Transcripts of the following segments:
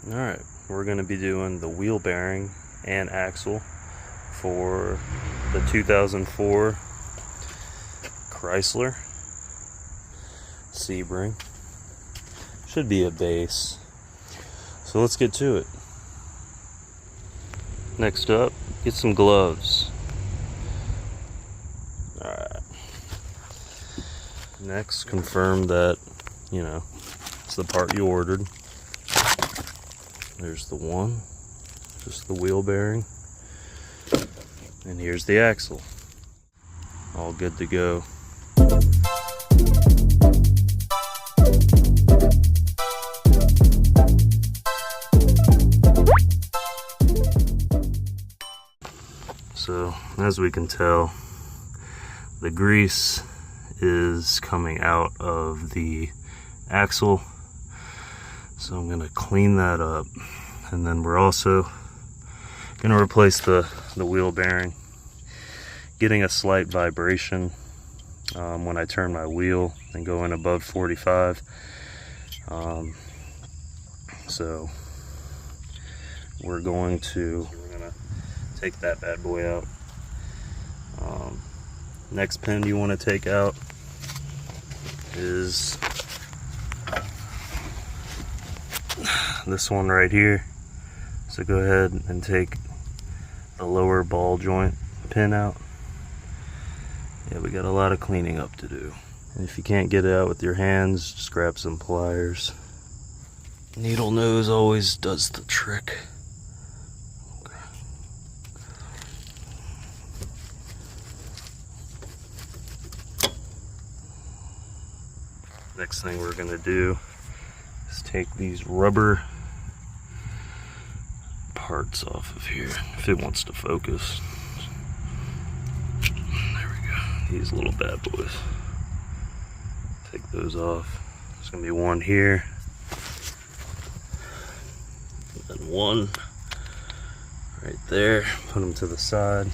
Alright, we're going to be doing the wheel bearing and axle for the 2004 Chrysler Sebring. Should be a base. So let's get to it. Next up, get some gloves. Alright. Next, confirm that, it's the part you ordered. There's the one, just the wheel bearing. And here's the axle. All good to go. So, as we can tell, the grease is coming out of the axle. So I'm gonna clean that up. And then we're also gonna replace the wheel bearing. Getting a slight vibration when I turn my wheel and go in above 45. So we're gonna take that bad boy out. Next pin you want to take out is this one right here. So go ahead and take the lower ball joint pin out. Yeah, we got a lot of cleaning up to do. And if you can't get it out with your hands, just grab some pliers. Needle nose always does the trick. Next thing we're gonna do is take these rubber parts off of here, if it wants to focus. There we go. These little bad boys. Take those off. There's gonna be one here, and then one right there. Put them to the side.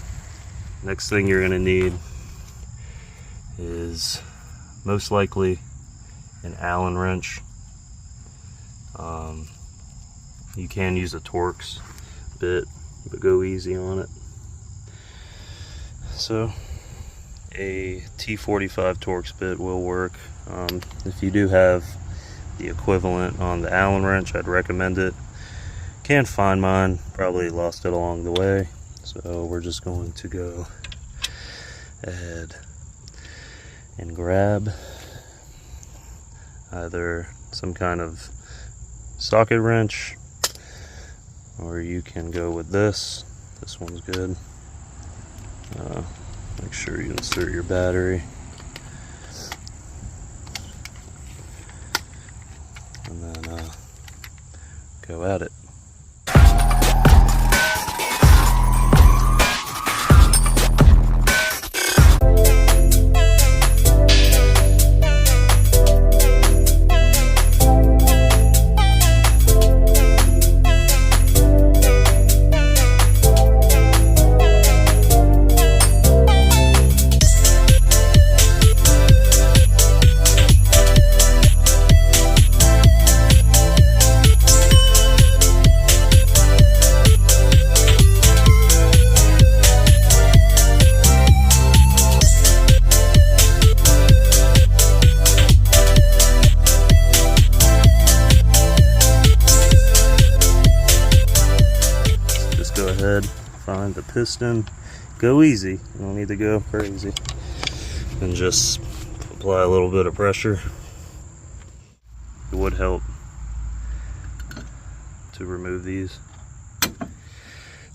Next thing you're gonna need is most likely an Allen wrench. You can use a Torx bit, but go easy on it. So a T45 Torx bit will work. If you do have the equivalent on the Allen wrench, I'd recommend it. Can't find mine, probably lost it along the way, so we're just going to go ahead and grab either some kind of socket wrench, or you can go with this. This one's good. Make sure you insert your battery. And then go at it. Go ahead, find the piston, go easy, you don't need to go crazy, and just apply a little bit of pressure. It would help to remove these.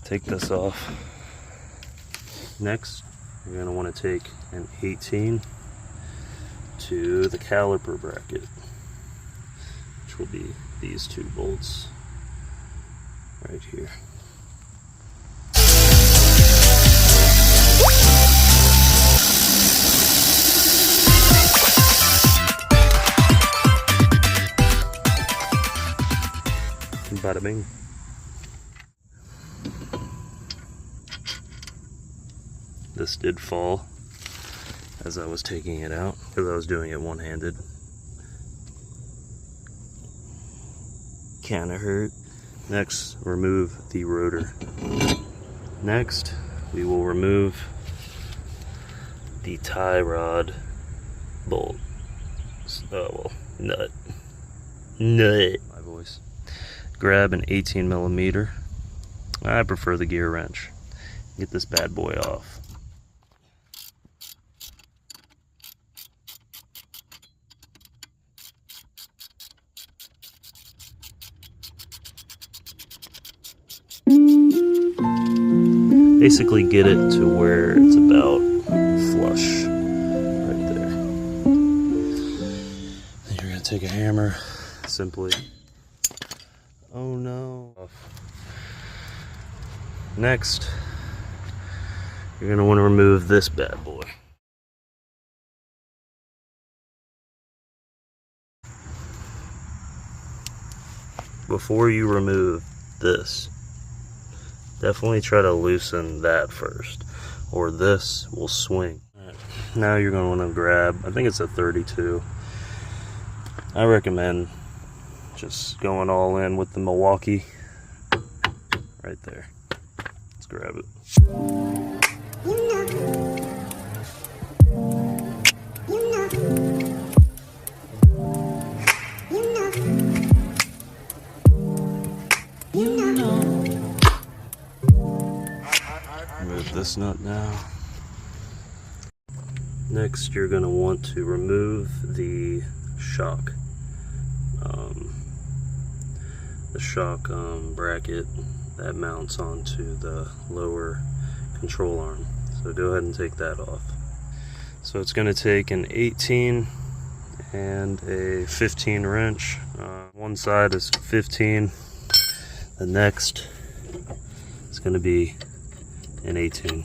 Take this off. Next, you're going to want to take an 18 to the caliper bracket, which will be these two bolts right here. Bada bing. This did fall as I was taking it out because I was doing it one-handed. Kinda hurt. Next, remove the rotor. Next, we will remove the tie rod bolt. Oh, well, nut. My voice. Grab an 18 millimeter. I prefer the gear wrench. Get this bad boy off. Basically get it to where it's about flush right there. Then you're gonna take a hammer, simply, oh no. Next, you're gonna want to remove this bad boy. Before you remove this, definitely try to loosen that first, or this will swing. Right. Now you're going to want to grab, I think it's a 32. I recommend just going all in with the Milwaukee right there. Let's grab it. Remove this nut now. Next, you're going to want to remove the shock. The shock bracket that mounts onto the lower control arm. So go ahead and take that off. So it's going to take an 18 and a 15 wrench. One side is 15. The next is going to be an 18.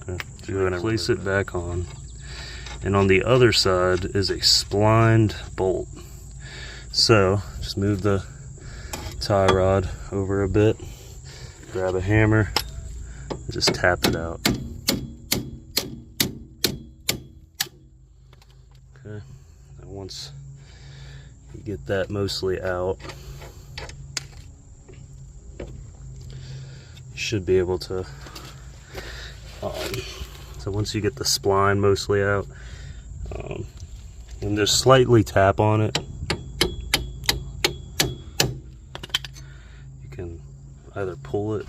Okay. So go ahead and place it back on. And on the other side is a splined bolt. So just move the tie rod over a bit, grab a hammer, and just tap it out. Okay, and once you get that mostly out, you should be able to, so once you get the spline mostly out, and just slightly tap on it, you can either pull it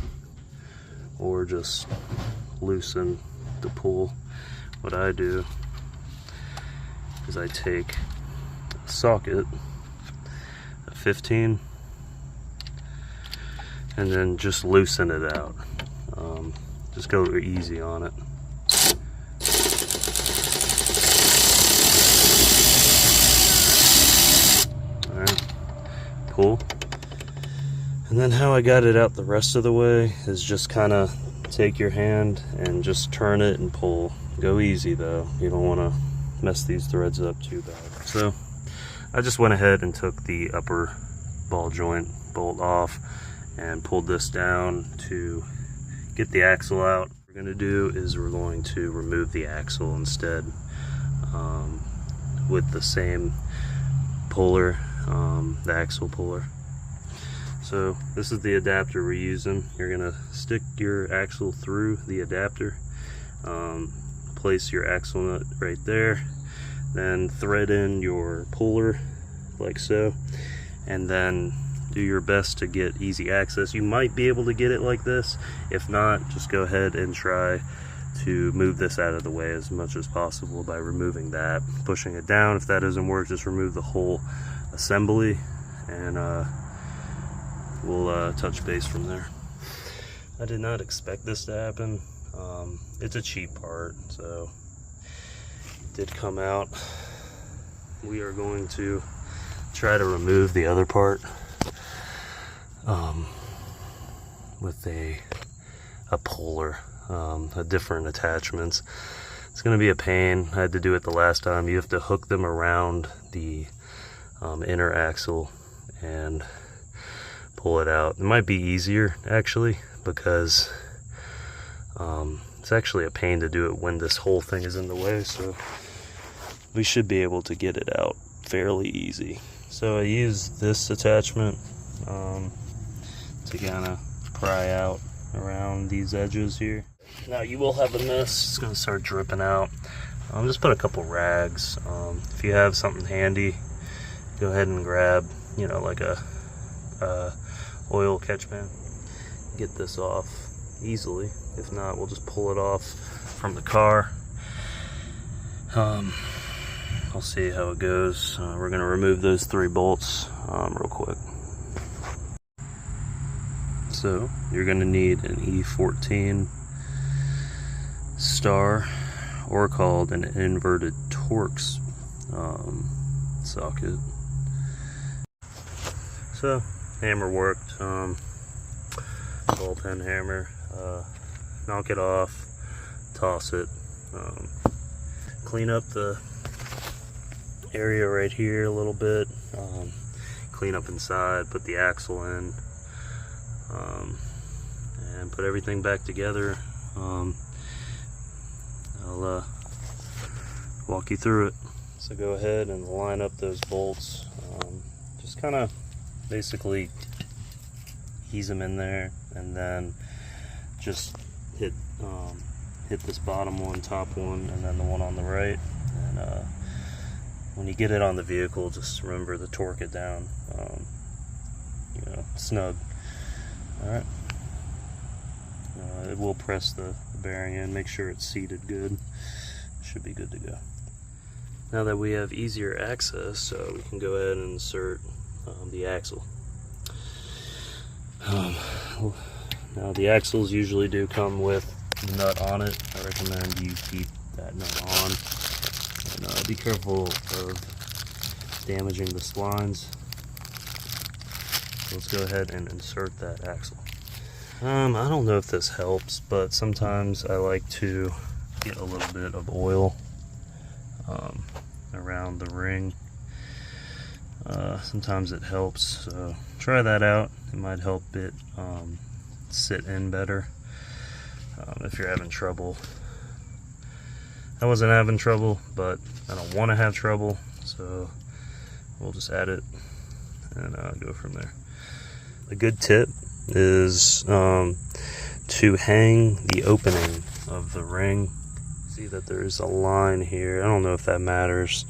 or just loosen the pull. What I do is I take a socket, a 15, and then just loosen it out. Just go easy on it. Alright, pull. And then how I got it out the rest of the way is just kind of take your hand and just turn it and pull. Go easy though, you don't want to mess these threads up too bad. So I just went ahead and took the upper ball joint bolt off and pulled this down to get the axle out. What we're going to do is we're going to remove the axle instead with the same puller, the axle puller. So this is the adapter we're using. You're going to stick your axle through the adapter, place your axle nut right there, then thread in your puller like so, and then do your best to get easy access. You might be able to get it like this. If not, just go ahead and try to move this out of the way as much as possible by removing that, pushing it down. If that doesn't work, just remove the whole assembly, and we'll touch base from there. I did not expect this to happen. It's a cheap part, so it did come out. We are going to try to remove the other part with a puller, different attachments. It's going to be a pain. I had to do it the last time. You have to hook them around the inner axle and pull it out. It might be easier actually, because it's actually a pain to do it when this whole thing is in the way, so we should be able to get it out fairly easy. So I use this attachment to kind of pry out around these edges here. Now you will have a mess. It's going to start dripping out. Just put a couple rags. If you have something handy, go ahead and grab, you know, like a oil catch pan. Get this off easily. If not, we'll just pull it off from the car. I'll see how it goes. We're going to remove those 3 bolts real quick. So you're going to need an E14 star, or called an inverted Torx socket. So hammer worked, ball pen hammer. Knock it off, toss it, clean up the area right here a little bit, clean up inside, put the axle in, and put everything back together. I'll walk you through it. So go ahead and line up those bolts. Just kind of basically ease them in there, and then just hit this bottom one, top one, and then the one on the right. And when you get it on the vehicle, just remember to torque it down, you know, snug. All right. It will press the bearing in. Make sure it's seated good. Should be good to go. Now that we have easier access, we can go ahead and insert the axle. Now the axles usually do come with the nut on it. I recommend you keep that nut on, and be careful of damaging the splines. So let's go ahead and insert that axle. I don't know if this helps, but sometimes I like to get a little bit of oil around the ring. Sometimes it helps, so try that out. It might help it sit in better if you're having trouble. I wasn't having trouble, but I don't want to have trouble, so we'll just add it and go from there. A good tip is to hang the opening of the ring. See that there's a line here. I don't know if that matters,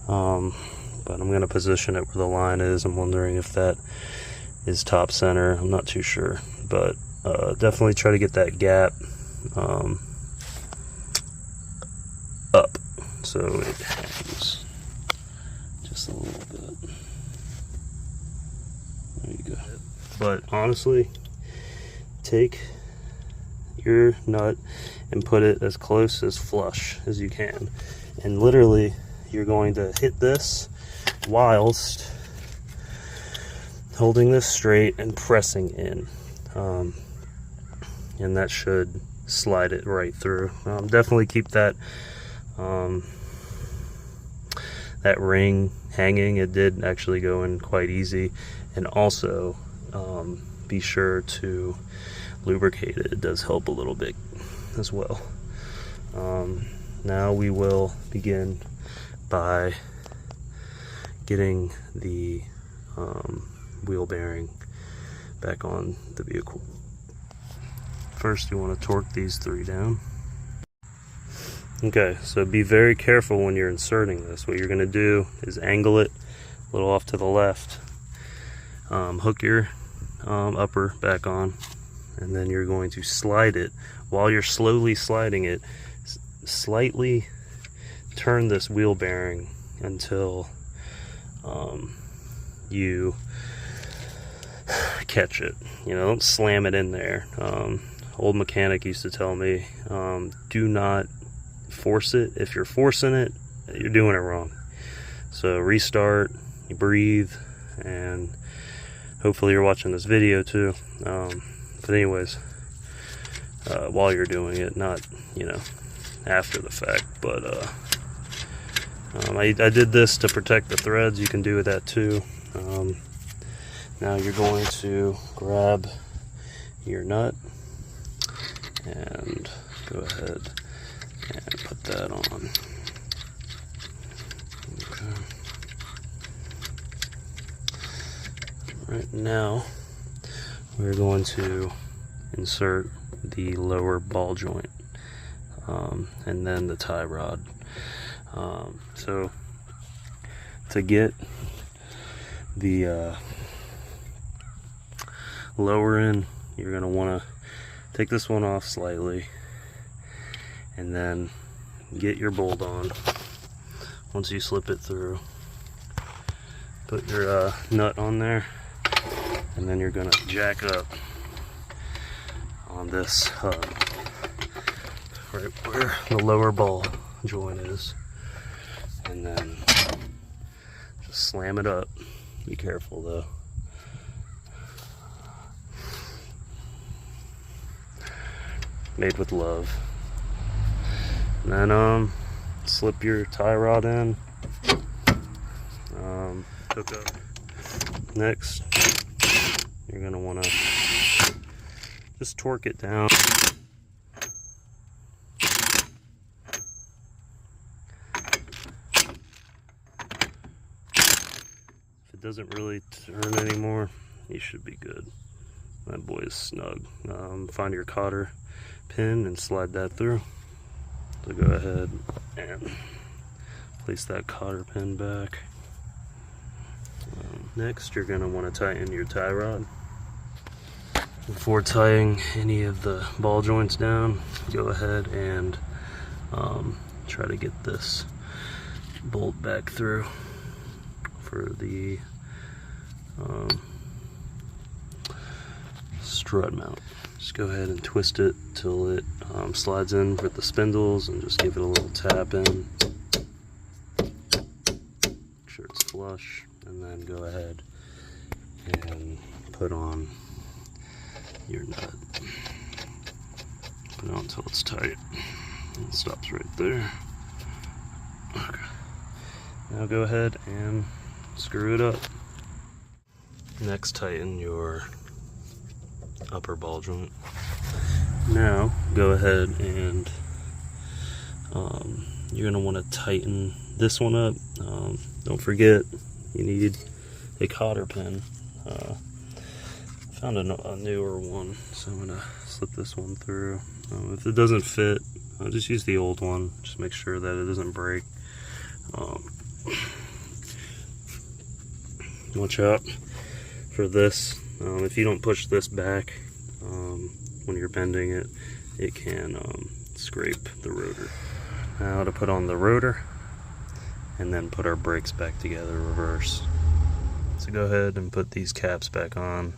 but I'm going to position it where the line is. I'm wondering if that is top center. I'm not too sure, but definitely try to get that gap up so it hangs just a little bit. There you go. But honestly, take your nut and put it as close as flush as you can, and literally you're going to hit this whilst holding this straight and pressing in, and that should slide it right through. Definitely keep that that ring hanging. It did actually go in quite easy, and also be sure to lubricate it. It does help a little bit as well. Now we will begin by getting the wheel bearing back on the vehicle. First, you want to torque these 3 down. Okay, so be very careful when you're inserting this. What you're going to do is angle it a little off to the left, hook your upper back on, and then you're going to slide it. While you're slowly sliding it, slightly turn this wheel bearing until you catch it. You know, don't slam it in there. Old mechanic used to tell me, do not force it. If you're forcing it, you're doing it wrong. So restart, you breathe, and hopefully you're watching this video too. But anyways, while you're doing it, not, you know, after the fact. But I did this to protect the threads. You can do that too. Now you're going to grab your nut and go ahead and put that on. Okay. Right now, we're going to insert the lower ball joint, and then the tie rod. So to get the lower in, you're going to want to take this one off slightly and then get your bolt on. Once you slip it through, put your nut on there, and then you're going to jack up on this hub right where the lower ball joint is, and then just slam it up. Be careful though. Made with love. And then slip your tie rod in, hook up. Next, you're gonna wanna just torque it down. If it doesn't really turn anymore, you should be good. That boy is snug. Find your cotter pin and slide that through. So go ahead and place that cotter pin back. Next, you're going to want to tighten your tie rod. Before tying any of the ball joints down, go ahead and try to get this bolt back through for the strut mount. Just go ahead and twist it till it slides in with the spindles, and just give it a little tap in. Make sure it's flush, and then go ahead and put on your nut. Put it on until it's tight. And it stops right there. Okay. Now go ahead and screw it up. Next, tighten your upper ball joint. Now go ahead and you're going to want to tighten this one up. Don't forget, you need a cotter pin. Found a newer one, so I'm going to slip this one through. If it doesn't fit, I'll just use the old one. Just make sure that it doesn't break. Watch out for this. If you don't push this back when you're bending it, it can scrape the rotor. Now to put on the rotor and then put our brakes back together reverse. So go ahead and put these caps back on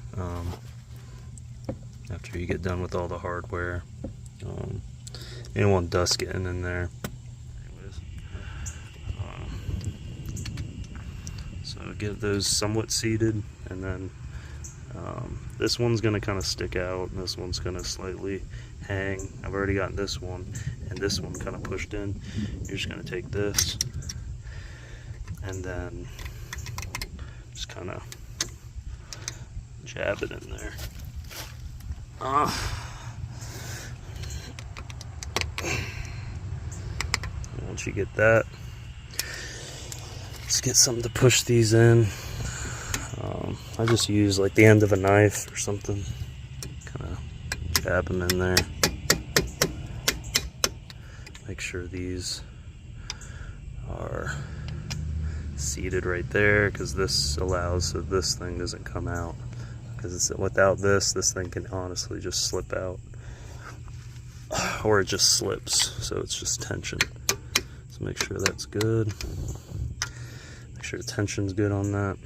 after you get done with all the hardware. You don't want dust getting in there. So get those somewhat seated, and then this one's going to kind of stick out, and this one's going to slightly hang. I've already got this one, and this one kind of pushed in. You're just going to take this, and then just kind of jab it in there. Once you get that, let's get something to push these in. I just use like the end of a knife or something, kind of jab them in there. Make sure these are seated right there, because this allows so this thing doesn't come out, because without this thing can honestly just slip out, or it just slips, so it's just tension. So make sure that's good. Make sure the tension's good on that.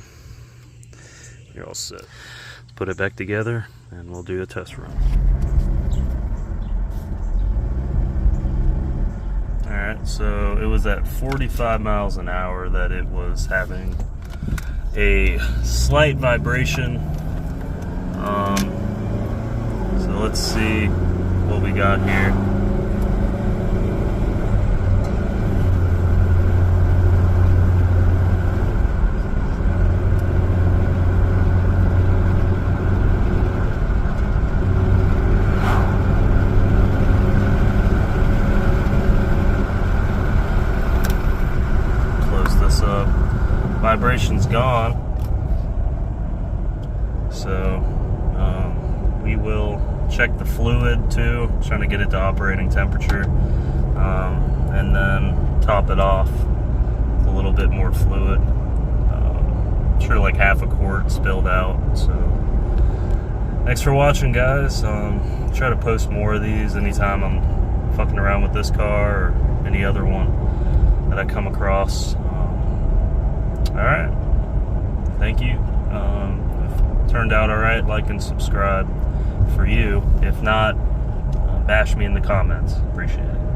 You're all set. Let's put it back together and we'll do a test run. Alright, so it was at 45 miles an hour that it was having a slight vibration. So let's see what we got here. Vibration's gone, so we will check the fluid too, trying to get it to operating temperature, and then top it off with a little bit more fluid. Sure, like half a quart spilled out. So thanks for watching, guys. Try to post more of these anytime I'm fucking around with this car or any other one that I come across. Alright, thank you. If it turned out alright, like and subscribe for you. If not, bash me in the comments. Appreciate it.